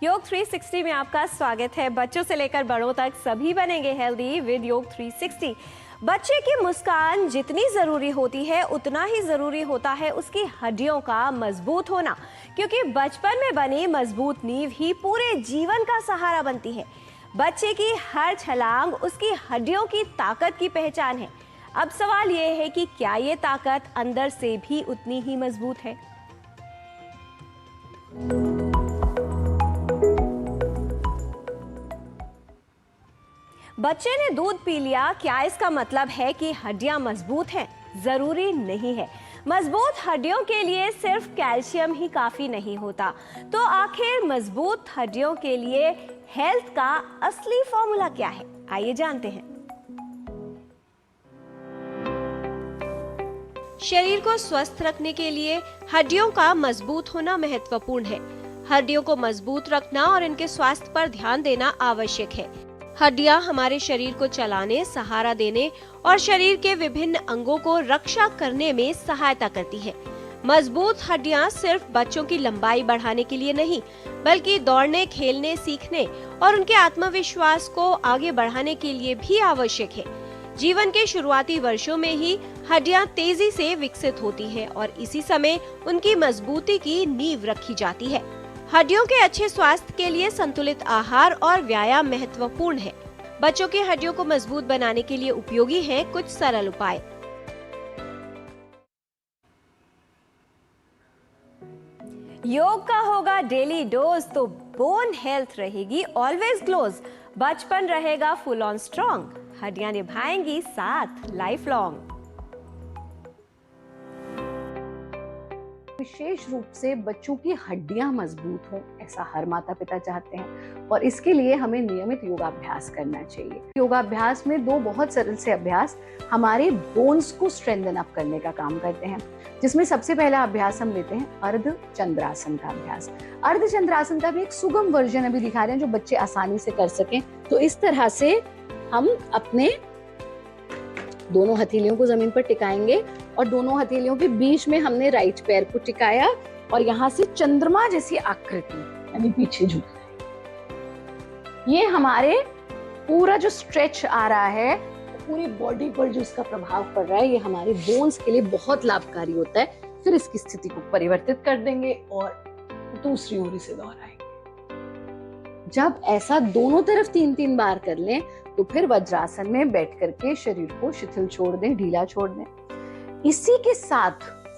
योग 360 में आपका स्वागत है। बच्चों से लेकर बड़ों तक सभी बनेंगे हेल्दी विद योग 360। बच्चे की मुस्कान जितनी ज़रूरी होती है उतना ही ज़रूरी होता है उसकी हड्डियों का मजबूत होना, क्योंकि बचपन में बनी मजबूत नींव ही पूरे जीवन का सहारा बनती है। बच्चे की हर छलांग उसकी हड्डियों की ताकत की पहचान है। अब सवाल ये है कि क्या ये ताकत अंदर से भी उतनी ही मजबूत है? बच्चे ने दूध पी लिया, क्या इसका मतलब है कि हड्डियां मजबूत हैं? जरूरी नहीं है। मजबूत हड्डियों के लिए सिर्फ कैल्शियम ही काफी नहीं होता। तो आखिर मजबूत हड्डियों के लिए हेल्थ का असली फॉर्मूला क्या है? आइए जानते हैं। शरीर को स्वस्थ रखने के लिए हड्डियों का मजबूत होना महत्वपूर्ण है। हड्डियों को मजबूत रखना और इनके स्वास्थ्य पर ध्यान देना आवश्यक है। हड्डियां हमारे शरीर को चलाने, सहारा देने और शरीर के विभिन्न अंगों को रक्षा करने में सहायता करती हैं। मजबूत हड्डियां सिर्फ बच्चों की लंबाई बढ़ाने के लिए नहीं, बल्कि दौड़ने, खेलने, सीखने और उनके आत्मविश्वास को आगे बढ़ाने के लिए भी आवश्यक है। जीवन के शुरुआती वर्षों में ही हड्डियां तेजी से विकसित होती हैं और इसी समय उनकी मजबूती की नींव रखी जाती है। हड्डियों के अच्छे स्वास्थ्य के लिए संतुलित आहार और व्यायाम महत्वपूर्ण है। बच्चों की हड्डियों को मजबूत बनाने के लिए उपयोगी हैं कुछ सरल उपाय। योग का होगा डेली डोज तो बोन हेल्थ रहेगी ऑलवेज क्लोज। बचपन रहेगा फुल ऑन स्ट्रॉन्ग, हड्डियां निभाएंगी साथ लाइफ लॉन्ग। विशेष रूप से बच्चों की हड्डियां मजबूत हों, ऐसा हर माता पिता चाहते हैं और इसके लिए हमें नियमित योगाभ्यास करना चाहिए। योगाभ्यास में दो बहुत सरल से अभ्यास हमारे बोन्स को स्ट्रेंथन अप करने का काम करते हैं, जिसमें सबसे पहला अभ्यास हम लेते हैं अर्ध चंद्रासन का अभ्यास। अर्ध चंद्रासन का भी एक सुगम वर्जन अभी दिखा रहे हैं जो बच्चे आसानी से कर सकें। तो इस तरह से हम अपने दोनों हथेलियों को जमीन पर टिकाएंगे और दोनों हथेलियों के बीच में हमने राइट पैर को टिकाया और यहाँ से चंद्रमा जैसी आकृति यानी पीछे झुक रहे। ये हमारे पूरा जो स्ट्रेच आ रहा है, पूरी बॉडी पर जो इसका प्रभाव पड़ रहा है, ये हमारे बोन्स के लिए बहुत लाभकारी होता है। फिर इसकी स्थिति को परिवर्तित कर देंगे और दूसरी ओर से दोहराएंगे। जब ऐसा दोनों तरफ 3-3 बार कर लें तो फिर वज्रासन में बैठ करके शरीर को शिथिल छोड़ दें, ढीला छोड़ दें। इसी के साथ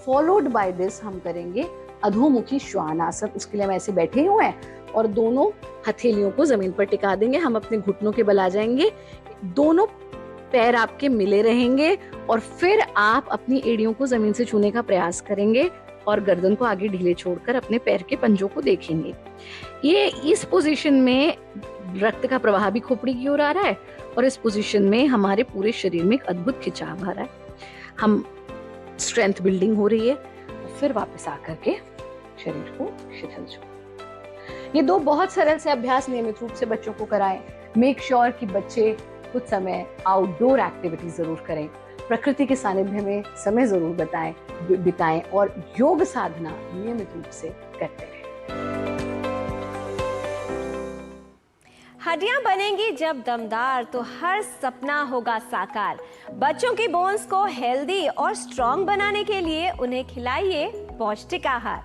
फॉलोड बाय दिस हम करेंगे अधोमुखी श्वान आसन। उसके लिए हम ऐसे बैठे हुए हैं और दोनों हथेलियों को जमीन पर टिका देंगे। हम अपने घुटनों के बल आ जाएंगे, दोनों पैर आपके मिले रहेंगे और फिर आप अपनी एड़ियों को जमीन से छूने का प्रयास करेंगे और गर्दन को आगे ढीले छोड़कर अपने पैर के पंजों को देखेंगे। ये इस पोजीशन में रक्त का प्रवाह भी खोपड़ी की ओर आ रहा है और इस पोजीशन में हमारे पूरे शरीर में एक अद्भुत खिंचाव आ रहा है। हम स्ट्रेंथ बिल्डिंग हो रही है और फिर वापस आकर के शरीर को शिथिल छोड़। ये दो बहुत सरल से अभ्यास नियमित रूप से बच्चों को कराएं। मेक श्योर कि बच्चे कुछ समय आउटडोर एक्टिविटी जरूर करें, प्रकृति के सानिध्य में समय जरूर बिताएं और योग साधना नियमित रूप से करते रहें। हड्डियां बनेंगी जब दमदार तो हर सपना होगा साकार। बच्चों की बोन्स को हेल्दी और स्ट्रॉन्ग बनाने के लिए उन्हें खिलाइए पौष्टिक आहार।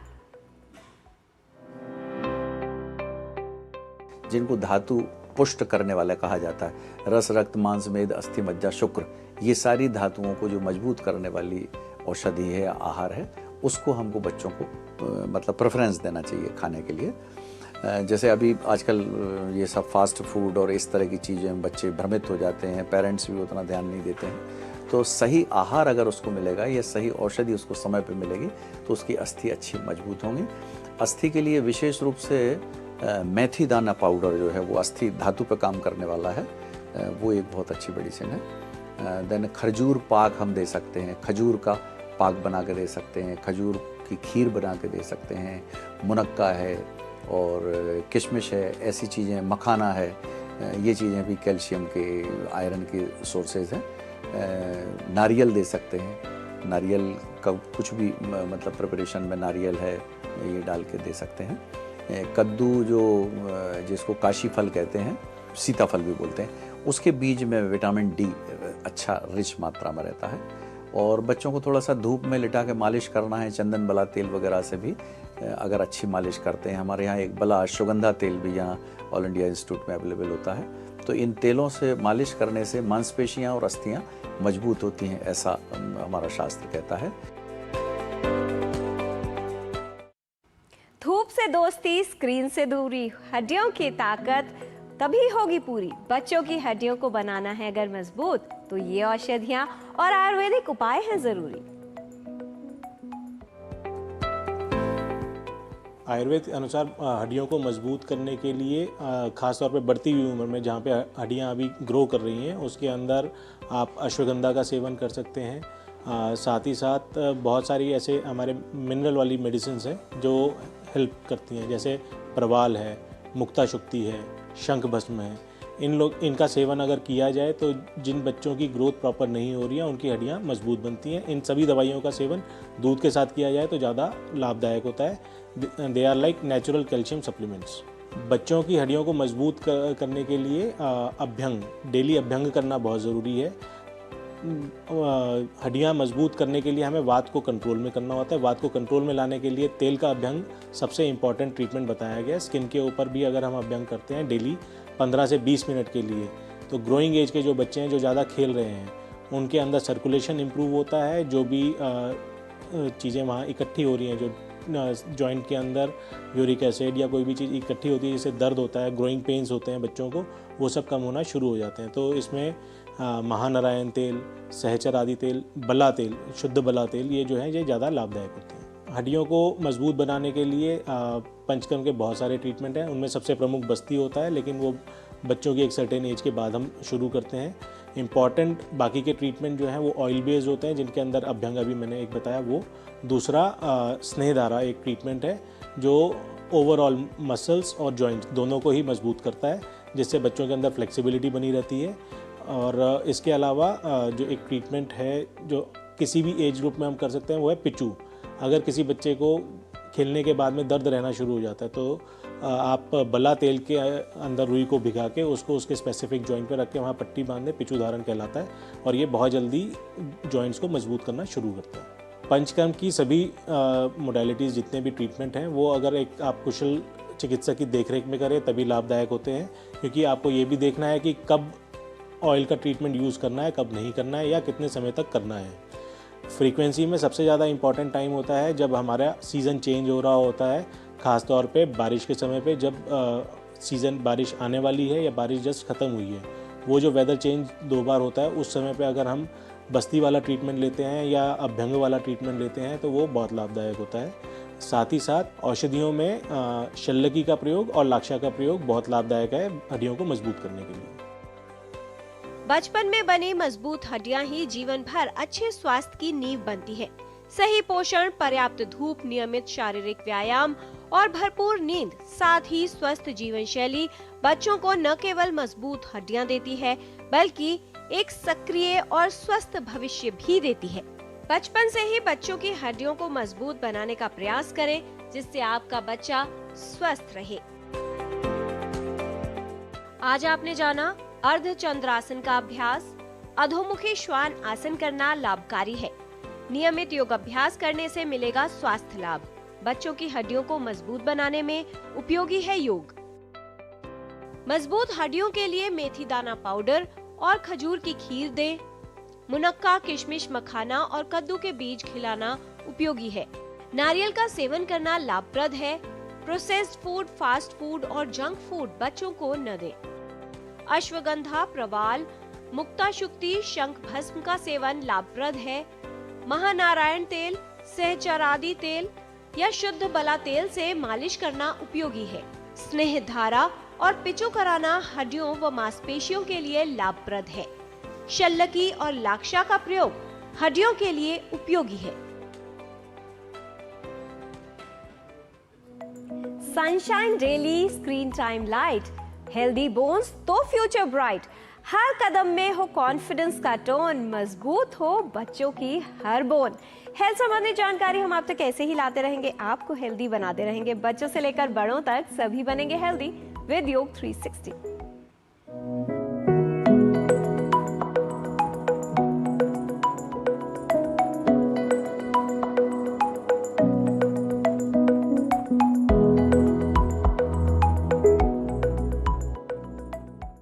जिनको धातु पुष्ट करने वाला कहा जाता है, रस, रक्त, मांस, मेद, अस्थि, मज्जा, शुक्र, ये सारी धातुओं को जो मजबूत करने वाली औषधि है, आहार है, उसको हमको बच्चों को मतलब प्रेफरेंस देना चाहिए खाने के लिए। जैसे अभी आजकल ये सब फास्ट फूड और इस तरह की चीज़ें में बच्चे भ्रमित हो जाते हैं, पेरेंट्स भी उतना ध्यान नहीं देते हैं। तो सही आहार अगर उसको मिलेगा या सही औषधि उसको समय पे मिलेगी तो उसकी अस्थि अच्छी मजबूत होंगी। अस्थि के लिए विशेष रूप से मेथी दाना पाउडर जो है वो अस्थि धातु पे काम करने वाला है, वो एक बहुत अच्छी मेडिसिन है। देन खजूर पाक हम दे सकते हैं, खजूर का पाक बना के दे सकते हैं, खजूर की खीर बना के दे सकते हैं, मुनक्का है और किशमिश है, ऐसी चीज़ें, मखाना है, ये चीज़ें भी कैल्शियम के, आयरन के सोर्सेज हैं। नारियल दे सकते हैं, नारियल का कुछ भी मतलब प्रिपरेशन में नारियल है ये डाल के दे सकते हैं। कद्दू जो जिसको काशी फल कहते हैं, सीताफल भी बोलते हैं, उसके बीज में विटामिन डी अच्छा रिच मात्रा में रहता है। और बच्चों को थोड़ा सा धूप में लिटा के मालिश करना है, चंदन बला तेल वगैरह से भी अगर अच्छी मालिश करते हैं। हमारे यहाँ एक बला अश्वगंधा तेल भी यहाँ ऑल इंडिया इंस्टीट्यूट में अवेलेबल होता है, तो इन तेलों से मालिश करने से मांसपेशियाँ और अस्थियाँ मजबूत होती हैं, ऐसा हमारा शास्त्र कहता है। धूप से दोस्ती, स्क्रीन से दूरी, हड्डियों की ताकत तभी होगी पूरी। बच्चों की हड्डियों को बनाना है अगर मजबूत, तो ये औषधियां और आयुर्वेदिक उपाय हैं जरूरी। आयुर्वेद के अनुसार हड्डियों को मजबूत करने के लिए ख़ास तौर पे बढ़ती हुई उम्र में जहाँ पे हड्डियाँ अभी ग्रो कर रही हैं, उसके अंदर आप अश्वगंधा का सेवन कर सकते हैं। साथ ही साथ बहुत सारी ऐसे हमारे मिनरल वाली मेडिसिन हैं जो हेल्प करती हैं, जैसे प्रवाल है, मुक्ता शुक्ति है, शंख भस्म है। इनका सेवन अगर किया जाए तो जिन बच्चों की ग्रोथ प्रॉपर नहीं हो रही है उनकी हड्डियाँ मजबूत बनती हैं। इन सभी दवाइयों का सेवन दूध के साथ किया जाए तो ज़्यादा लाभदायक होता है। They are like natural calcium supplements. बच्चों की हड्डियों को मजबूत करने के लिए अभ्यंग, डेली अभ्यंग करना बहुत ज़रूरी है। हड्डियाँ मजबूत करने के लिए हमें वात को कंट्रोल में करना होता है। वात को कंट्रोल में लाने के लिए तेल का अभ्यंग सबसे इम्पॉर्टेंट ट्रीटमेंट बताया गया है। स्किन के ऊपर भी अगर हम अभ्यंग करते हैं डेली 15 से 20 मिनट के लिए, तो ग्रोइंग एज के जो बच्चे हैं जो ज़्यादा खेल रहे हैं उनके अंदर सर्कुलेशन इम्प्रूव होता है। जो भी चीज़ें वहाँ इकट्ठी हो रही हैं, जो जॉइंट के अंदर यूरिक एसिड या कोई भी चीज़ इकट्ठी होती है, जैसे दर्द होता है, ग्रोइंग पेन्स होते हैं बच्चों को, वो सब कम होना शुरू हो जाते हैं। तो इसमें महानारायण तेल, सहचर आदि तेल, बला तेल, शुद्ध बला तेल, ये जो है ये ज़्यादा लाभदायक होते हैं। हड्डियों को मजबूत बनाने के लिए पंचकर्म के बहुत सारे ट्रीटमेंट हैं। उनमें सबसे प्रमुख बस्ती होता है, लेकिन वो बच्चों की एक सर्टेन एज के बाद हम शुरू करते हैं। इम्पॉर्टेंट बाकी के ट्रीटमेंट जो हैं वो ऑयल बेस्ड होते हैं, जिनके अंदर अभ्यंग अभी मैंने एक बताया वो। दूसरा स्नेहधारा एक ट्रीटमेंट है जो ओवरऑल मसल्स और जॉइंट्स दोनों को ही मजबूत करता है, जिससे बच्चों के अंदर फ्लेक्सिबिलिटी बनी रहती है। और इसके अलावा जो एक ट्रीटमेंट है जो किसी भी एज ग्रुप में हम कर सकते हैं वो है पिचू। अगर किसी बच्चे को खेलने के बाद में दर्द रहना शुरू हो जाता है तो आप बला तेल के अंदर रुई को भिगा के उसको उसके स्पेसिफिक जॉइंट पर रख के वहाँ पट्टी बांध दें, पिचू धारण कहलाता है, और ये बहुत जल्दी जॉइंट्स को मजबूत करना शुरू करता है। पंचकर्म की सभी मोडालिटीज़ जितने भी ट्रीटमेंट हैं वो अगर एक आप कुशल चिकित्सक की देखरेख में करें तभी लाभदायक होते हैं, क्योंकि आपको ये भी देखना है कि कब ऑयल का ट्रीटमेंट यूज़ करना है, कब नहीं करना है, या कितने समय तक करना है। फ्रीक्वेंसी में सबसे ज़्यादा इम्पॉर्टेंट टाइम होता है जब हमारा सीज़न चेंज हो रहा होता है, ख़ास तौर पे बारिश के समय पे, जब सीज़न बारिश आने वाली है या बारिश जस्ट ख़त्म हुई है। वो जो वेदर चेंज 2 बार होता है, उस समय पे अगर हम बस्ती वाला ट्रीटमेंट लेते हैं या अभ्यंग वाला ट्रीटमेंट लेते हैं तो वो बहुत लाभदायक होता है। साथ ही साथ औषधियों में शल्यकी का प्रयोग और लाक्षा का प्रयोग बहुत लाभदायक है हड्डियों को मजबूत करने के लिए। बचपन में बनी मजबूत हड्डियां ही जीवन भर अच्छे स्वास्थ्य की नींव बनती है। सही पोषण, पर्याप्त धूप, नियमित शारीरिक व्यायाम और भरपूर नींद, साथ ही स्वस्थ जीवन शैली बच्चों को न केवल मजबूत हड्डियां देती है बल्कि एक सक्रिय और स्वस्थ भविष्य भी देती है। बचपन से ही बच्चों की हड्डियों को मजबूत बनाने का प्रयास करें, जिससे आपका बच्चा स्वस्थ रहे। आज आपने जाना अर्ध चंद्रासन का अभ्यास, अधोमुखी श्वान आसन करना लाभकारी है। नियमित योग अभ्यास करने से मिलेगा स्वास्थ्य लाभ। बच्चों की हड्डियों को मजबूत बनाने में उपयोगी है योग। मजबूत हड्डियों के लिए मेथी दाना पाउडर और खजूर की खीर दें। मुनक्का, किशमिश, मखाना और कद्दू के बीज खिलाना उपयोगी है। नारियल का सेवन करना लाभप्रद है। प्रोसेस्ड फूड, फास्ट फूड और जंक फूड बच्चों को न दें। अश्वगंधा, प्रवाल, मुक्ता शुक्ति, शंख भस्म का सेवन लाभप्रद है। महानारायण तेल, सहचर आदि तेल या शुद्ध बला तेल से मालिश करना उपयोगी है। स्नेह धारा और पिचू कराना हड्डियों व मांसपेशियों के लिए लाभप्रद है। शल्यकी और लाक्षा का प्रयोग हड्डियों के लिए उपयोगी है। Sunshine daily, screen time light, healthy bones तो फ्यूचर ब्राइट। हर कदम में हो कॉन्फिडेंस का टोन, मजबूत हो बच्चों की हर बोन। हेल्थ संबंधी जानकारी हम आप तक ऐसे ही लाते रहेंगे, आपको हेल्दी बनाते रहेंगे। बच्चों से लेकर बड़ों तक सभी बनेंगे हेल्दी विद योग 360।